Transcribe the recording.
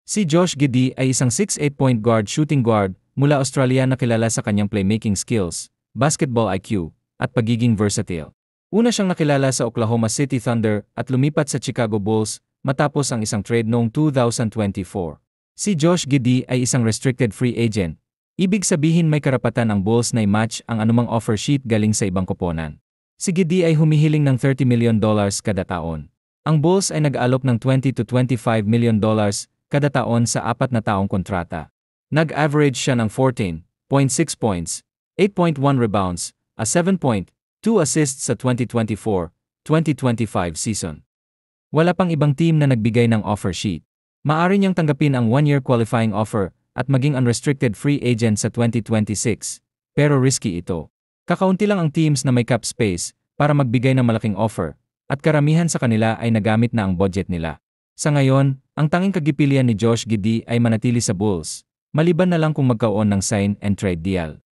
Si Josh Giddey ay isang 6'8" point guard shooting guard mula Australia na kilala sa kanyang playmaking skills, basketball IQ, at pagiging versatile. Una siyang nakilala sa Oklahoma City Thunder at lumipat sa Chicago Bulls matapos ang isang trade noong 2024. Si Josh Giddey ay isang restricted free agent. Ibig sabihin may karapatan ang Bulls na i-match ang anumang offer sheet galing sa ibang koponan. Si Giddey ay humihiling ng $30 million kada taon. Ang Bulls ay nag-alok ng $20 to $25 million kada taon sa 4 na taong kontrata. Nag-average siya ng 14.6 points, 8.1 rebounds, at 7.2 assists sa 2024-2025 season. Wala pang ibang team na nagbigay ng offer sheet. Maaari niyang tanggapin ang 1-year qualifying offer at maging unrestricted free agent sa 2026, pero risky ito. Kakaunti lang ang teams na may cap space para magbigay ng malaking offer, at karamihan sa kanila ay nagamit na ang budget nila. Sa ngayon, ang tanging kagipilian ni Josh Giddey ay manatili sa Bulls, maliban na lang kung magkaroon ng sign and trade deal.